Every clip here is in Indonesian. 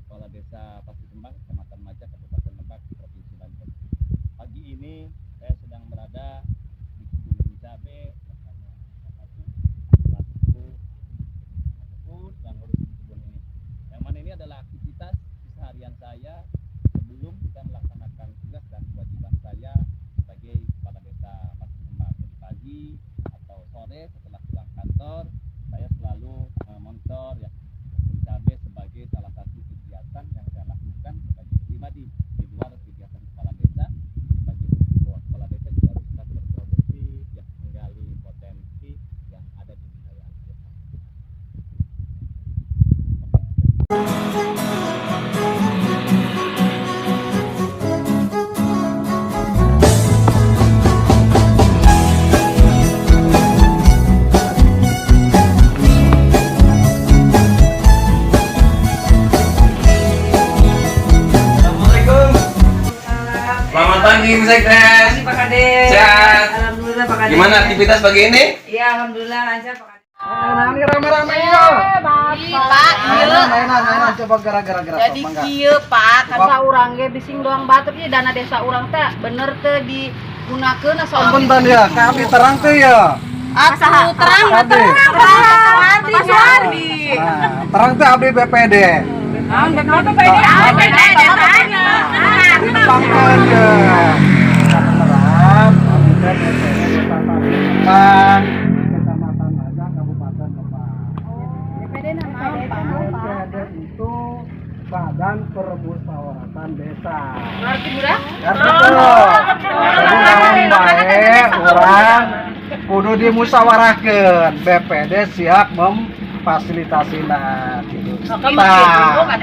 Kepala Desa Pasir Kembang, Kecamatan Majak, Kabupaten Lebak, Provinsi Banten. Pagi ini saya sedang berada di kebun cabai bersama salah satu ataupun yang ngurusin kebun ini. Yang mana ini adalah aktivitas keseharian saya sebelum kita melaksanakan tugas dan kewajiban saya sebagai kepala desa Pasir Kembang. Jadi pagi atau sore setelah pulang kantor, saya selalu monitor ya kebun cabai sebagai salah satu kegiatan yang saya lakukan sebagai pribadi di luar kegiatan kepala desa. Sebagai kepala desa juga bisa berproduksi ya, menggali potensi yang ada di wilayah desa. Selamat pagi, Bu Sekdes. Pak Kades. Sehat. Alhamdulillah Pak Kades. Gimana aktivitas pagi ini? Iya, alhamdulillah lancar Pak Kades. Nah, ini rame-rame ya. Pak, Mainan, coba gara-gara jadi kieu Pak, karena urang ge bising doang batur jadi dana desa urang teh bener teh digunakeun asa Punten ya, kami terang tuh ya. atuh terang Abdi. Pak Suwardi. Nah, terang tuh abdi BPD. Naon BPD? Desanya. Dipangkeun ya. Terang, abdi BPD Desa Pasir Kembang, Kecamatan Majak, Kabupaten Lebak. BPD nama BPD itu Badan Permusyawaratan Desa. Berarti murah? Ya betul. Jadi naon bae urang kudu dimusyawarahkeun. BPD siap memfasilitasinya gitu. Tah.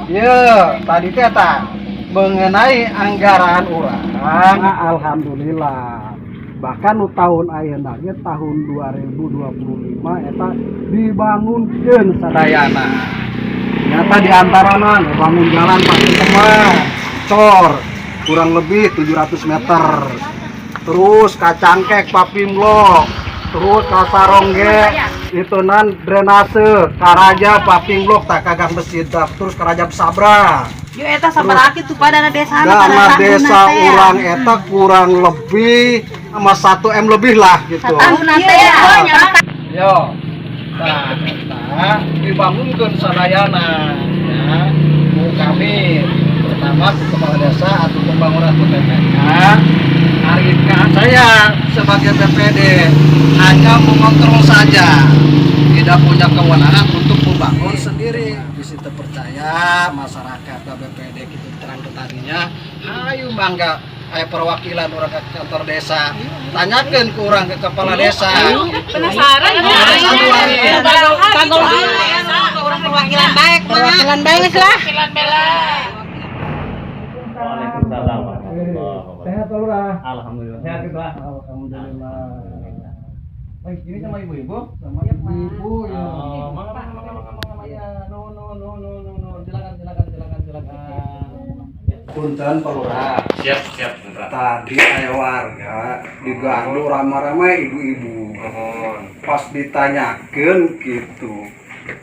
Iya, tadi teh tah mengenai anggaran urang alhamdulillah. Bahkan nu tahun ayeuna ge tahun 2025 eta dibangunkeun sadayana. Nyata diantarana bangun jalan Pasir Kembang, cor kurang lebih 700 meter. Terus kacangkek Papimlok, terus kasarongge itu nan drenase Karaja Papimlok tak kagang masjid terus Karaja Sabra. Yo eta sabaraki tuh pada dana desa Dana desa urang eta kurang lebih sama 1 M lebih lah gitu. Yo, nah, eta dibangunkeun sadayana ya. Kami pertama kepala desa atau pembangunan PPK Arifka saya sebagai BPD hanya mengontrol saja, tidak punya kewenangan untuk membangun sendiri. Bisa terpercaya masyarakat BPD gitu terang tadinya ayo bangga perwakilan orang ke kantor desa tanyakan ke orang ke kepala desa Penasaran orang perwakilan baik perwakilan baik lah Waalaikumsalam warahmatullahi wabarakatuh. sehat lurah. Alhamdulillah. Sehat kita. Alhamdulillah. Baik, ini sama ibu-ibu? Sama ibu ya. Oh, mangga. Ya, no. Silakan. Punten pelurah. Siap, Indra. Tadi aya warga diganggu ramai-ramai ibu-ibu. Pas ditanyakeun gitu.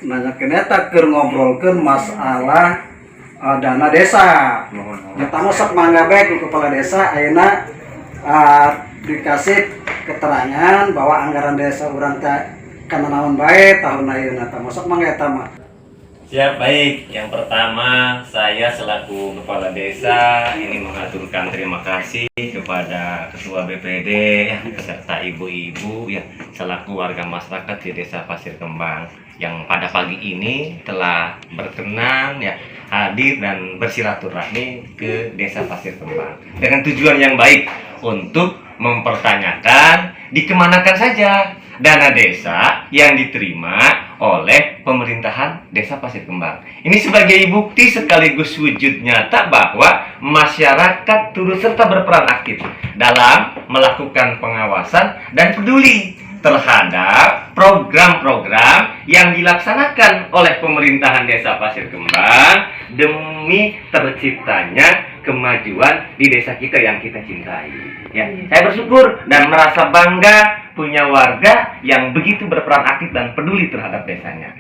Nanyakeun eta keur ngobrolkeun masalah dana desa. Kita sok mangga bae ku kepala desa ayeuna dikasih keterangan bahwa anggaran desa urang teh kana naon bae tahun ayeuna teh sok mangga eta mah. Siap, baik. Yang pertama, saya selaku Kepala Desa ini mengaturkan terima kasih kepada Ketua BPD ya, beserta ibu-ibu ya, selaku warga masyarakat di Desa Pasir Kembang yang pada pagi ini telah berkenan ya hadir dan bersilaturahmi ke Desa Pasir Kembang dengan tujuan yang baik untuk mempertanyakan dikemanakan saja dana desa yang diterima oleh pemerintahan Desa Pasir Kembang. Ini sebagai bukti sekaligus wujud nyata bahwa masyarakat turut serta berperan aktif dalam melakukan pengawasan dan peduli terhadap program-program yang dilaksanakan oleh pemerintahan Desa Pasir Kembang demi terciptanya kemajuan di desa kita yang kita cintai. Ya, saya bersyukur dan merasa bangga punya warga yang begitu berperan aktif dan peduli terhadap desanya.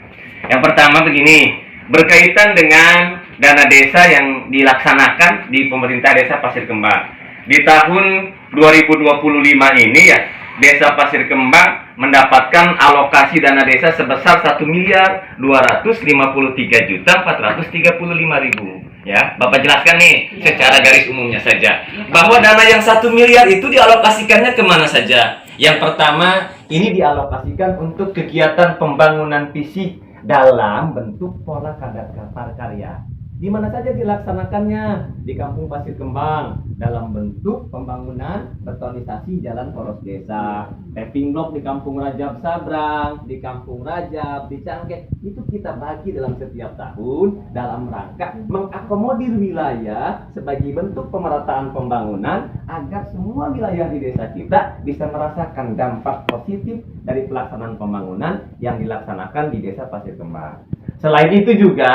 Yang pertama begini, berkaitan dengan dana desa yang dilaksanakan di pemerintah desa Pasir Kembang. Di tahun 2025 ini ya, Desa Pasir Kembang mendapatkan alokasi dana desa sebesar 1.253.435.000. Ya, Bapak jelaskan nih secara garis umumnya saja bahwa dana yang 1 miliar itu dialokasikannya kemana saja. Yang pertama, ini dialokasikan untuk kegiatan pembangunan fisik dalam bentuk pola karya, di mana saja dilaksanakannya di Kampung Pasir Kembang dalam bentuk pembangunan betonisasi jalan poros desa, paving block di Kampung Rajab Sabrang, di Kampung Rajab, di Cangkeh. Itu kita bagi dalam setiap tahun dalam rangka mengakomodir wilayah sebagai bentuk pemerataan pembangunan agar semua wilayah di desa kita bisa merasakan dampak positif dari pelaksanaan pembangunan yang dilaksanakan di Desa Pasir Kembang. Selain itu juga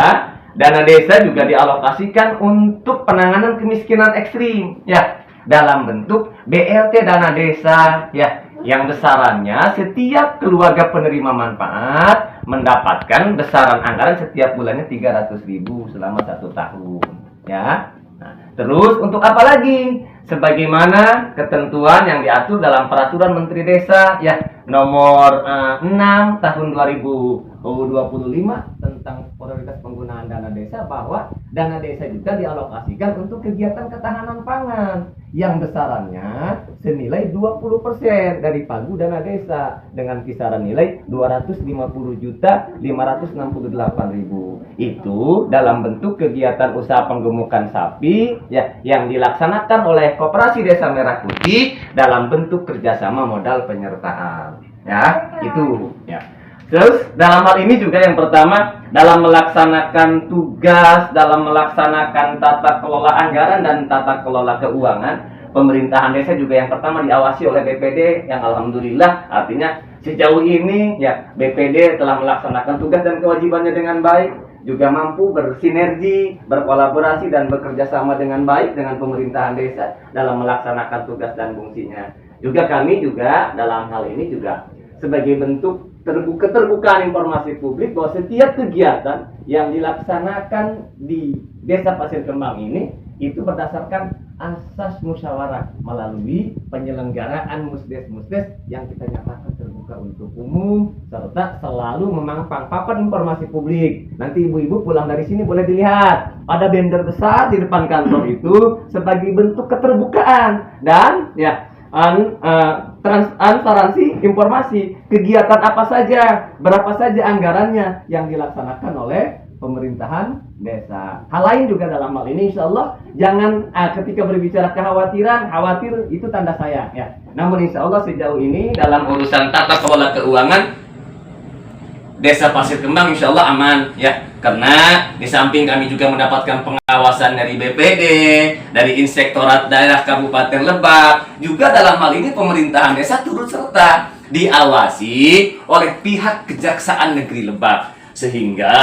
dana desa juga dialokasikan untuk penanganan kemiskinan ekstrim ya, dalam bentuk BLT dana desa ya, yang besarannya setiap keluarga penerima manfaat mendapatkan besaran anggaran setiap bulannya 300.000 selama 1 tahun ya. Nah, terus untuk apa lagi? Sebagaimana ketentuan yang diatur dalam Peraturan Menteri Desa ya nomor 6 tahun 2025 tentang prioritas penggunaan dana desa, bahwa dana desa juga dialokasikan untuk kegiatan ketahanan pangan yang besarannya senilai 20% dari pagu dana desa dengan kisaran nilai 250.568.000. Itu dalam bentuk kegiatan usaha penggemukan sapi ya, yang dilaksanakan oleh Koperasi Desa Merah Putih dalam bentuk kerjasama modal penyertaan ya, itu ya. Terus dalam hal ini juga yang pertama, dalam melaksanakan tugas, dalam melaksanakan tata kelola anggaran dan tata kelola keuangan, pemerintahan desa juga yang pertama diawasi oleh BPD, yang alhamdulillah artinya sejauh ini ya BPD telah melaksanakan tugas dan kewajibannya dengan baik, juga mampu bersinergi, berkolaborasi dan bekerja sama dengan baik dengan pemerintahan desa dalam melaksanakan tugas dan fungsinya. Juga kami juga dalam hal ini juga sebagai bentuk keterbukaan informasi publik bahwa setiap kegiatan yang dilaksanakan di Desa Pasir Kembang ini itu berdasarkan asas musyawarah melalui penyelenggaraan musdes-musdes yang kita nyatakan terbuka untuk umum serta selalu memampang papan informasi publik. Nanti ibu-ibu pulang dari sini boleh dilihat ada banner besar di depan kantor itu sebagai bentuk keterbukaan dan ya transparansi informasi kegiatan apa saja, berapa saja anggarannya yang dilaksanakan oleh pemerintahan desa. Hal lain juga dalam hal ini insya Allah jangan ketika berbicara kekhawatiran, khawatir itu tanda sayang ya. Namun insya Allah sejauh ini dalam urusan tata kelola keuangan Desa Pasir Kembang insya Allah aman ya, karena di samping kami juga mendapatkan pengawasan dari BPD, dari Inspektorat Daerah Kabupaten Lebak, juga dalam hal ini pemerintahan desa turut serta diawasi oleh pihak Kejaksaan Negeri Lebak, sehingga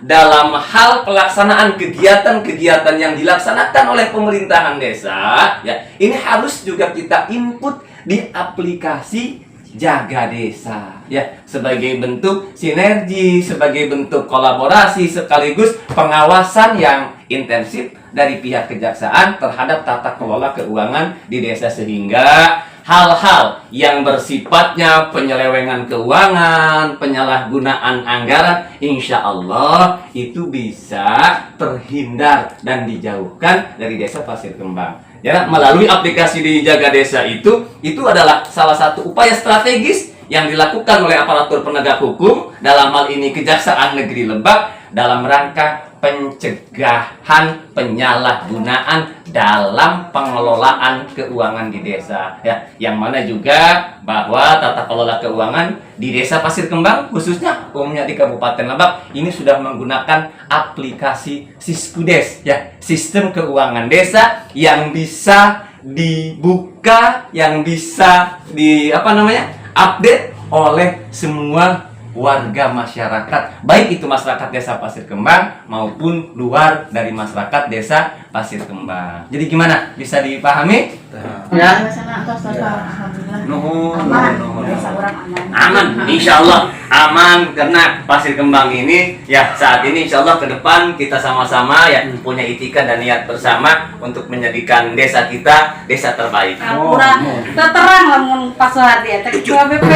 dalam hal pelaksanaan kegiatan-kegiatan yang dilaksanakan oleh pemerintahan desa ya, ini harus juga kita input di aplikasi Jaga Desa ya, sebagai bentuk sinergi, sebagai bentuk kolaborasi sekaligus pengawasan yang intensif dari pihak kejaksaan terhadap tata kelola keuangan di desa, sehingga hal-hal yang bersifatnya penyelewengan keuangan, penyalahgunaan anggaran, insya Allah itu bisa terhindar dan dijauhkan dari Desa Pasir Kembang. Ya, melalui aplikasi di Jaga Desa itu adalah salah satu upaya strategis yang dilakukan oleh aparatur penegak hukum, dalam hal ini Kejaksaan Negeri Lebak, dalam rangka pencegahan penyalahgunaan dalam pengelolaan keuangan di desa ya, yang mana juga bahwa tata kelola keuangan di Desa Pasir Kembang khususnya umumnya di Kabupaten Lebak ini sudah menggunakan aplikasi Siskudes ya, sistem keuangan desa yang bisa dibuka, yang bisa update oleh semua warga masyarakat, baik itu masyarakat desa Pasir Kembang maupun luar dari masyarakat desa Pasir Kembang. Jadi gimana? Bisa dipahami? Ya. Nuhun. Aman, insya Allah aman karena Pasir Kembang ini ya saat ini insya Allah ke depan kita sama-sama ya punya itikad dan niat bersama untuk menjadikan desa kita desa terbaik. Kurang terterang lamun pas hati ya ketua BPD.